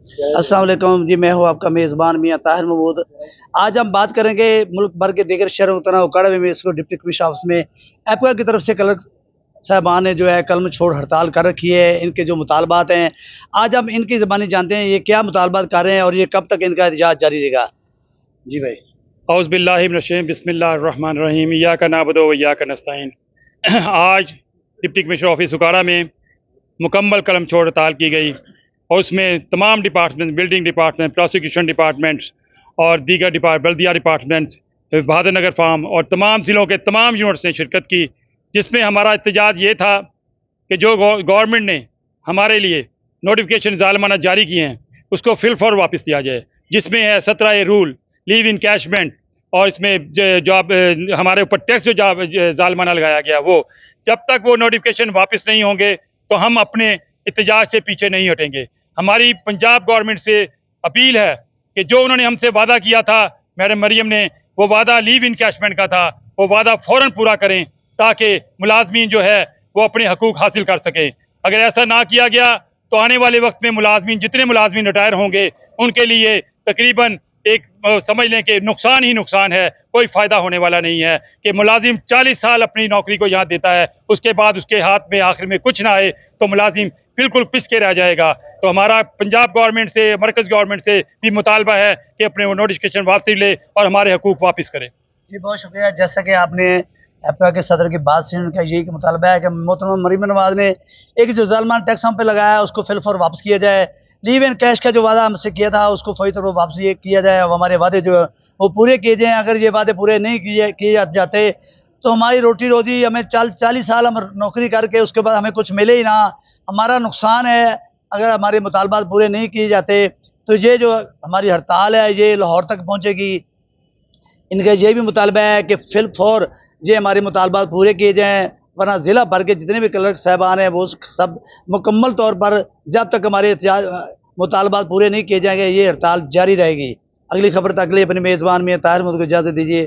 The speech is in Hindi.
अस्सलाम वालेकुम जी, मैं हूँ आपका मेज़बान मियाँ ताहिर महमूद। आज हम बात करेंगे मुल्क भर के दीगर शहरों तरह उकाड़ा में इसको डिप्टी कमिश्नर ऑफिस में एप्का की तरफ से कलर साहबान ने जो है कलम छोड़ हड़ताल कर रखी है। इनके जो मुतालबात हैं, आज हम इनकी ज़बानी जानते हैं, ये क्या मुतालबात कर रहे हैं और ये कब तक इनका एहतजाज जारी रहेगा? जी भाई। औज़ुबिल्लाहिमिनश्शैतानिर्रजीम बिस्मिल्लाहिर्रहमानिर्रहीम इय्याका नअबुदु व इय्याका नस्तईन। आज डिप्टी कमिश्नर ऑफिस उकाड़ा में मुकम्मल कलम छोड़ हड़ताल की गई और उसमें तमाम department, building department, prosecution departments और दीगर बल्दिया डिपार्टमेंट्स, बहादुर नगर फार्म और तमाम ज़िलों के तमाम यूनिट्स ने शिरकत की, जिसमें हमारा एहतजाज ये था कि जो गवर्नमेंट ने हमारे लिए नोटिफिकेशन ज़ालिमाना जारी किए हैं उसको फिल फॉर वापस लिया जाए, जिसमें है 17 रूल, लीव इनकैशमेंट और इसमें जॉब हमारे ऊपर टैक्स जो ज़ालिमाना लगाया गया वो जब तक वो नोटिफिकेशन वापस नहीं होंगे तो हम अपने एहतजाज से पीछे नहीं हटेंगे। हमारी पंजाब गवर्नमेंट से अपील है कि जो उन्होंने हमसे वादा किया था मैडम मरियम ने, वो वादा लीव इनकैशमेंट का था, वो वादा फ़ौरन पूरा करें ताकि मुलाजमीन जो है वो अपने हकूक़ हासिल कर सकें। अगर ऐसा ना किया गया तो आने वाले वक्त में मुलाजमीन जितने मुलाजमीन रिटायर होंगे उनके लिए तकरीबन एक समझ लें कि नुकसान ही नुकसान है, कोई फ़ायदा होने वाला नहीं है कि मुलाजिम 40 साल अपनी नौकरी को यहाँ देता है, उसके बाद उसके हाथ में आखिर में कुछ ना आए तो मुलाजिम बिल्कुल पिस के रह जाएगा। तो हमारा पंजाब गवर्नमेंट से, मरकज़ गवर्नमेंट से भी मुतालबा है कि अपने वो नोटिफिकेशन वापसी ले और हमारे हकूक़ वापस करें। जी, बहुत शुक्रिया। जैसा कि आपने एप्का के सदर की बात सुनी, उनका यही मुतालबा है कि मोहतरमा मरीम नवाज़ ने एक जो ज़ालिमाना टैक्स हम पे लगाया है उसको फिल फॉर वापस किया जाए। लीव एंड कैश का जो वादा हमसे किया था उसको फौरी तौर पर वापस ये किया जाए। अब हमारे वादे जो है वो पूरे किए जाएँ। अगर ये वादे पूरे नहीं किए जाते तो हमारी रोटी रोज़ी, हमें 40 साल हम नौकरी करके उसके बाद हमें कुछ मिले ही ना, हमारा नुकसान है। अगर हमारे मुतालबात पूरे नहीं किए जाते तो ये जो हमारी हड़ताल है ये लाहौर तक पहुँचेगी। इनका ये भी मुतालबा है कि फिल फॉर ये हमारे मुतालबात पूरे किए जाएँ, वरना ज़िला भर के जितने भी क्लर्क साहबान हैं वो सब मुकम्मल तौर पर जब तक हमारे मुतालबात पूरे नहीं किए जाएंगे ये हड़ताल जारी रहेगी। अगली खबर तक के लिए अपने मेज़बान मियां ताहिर महमूद को इजाज़त दीजिए।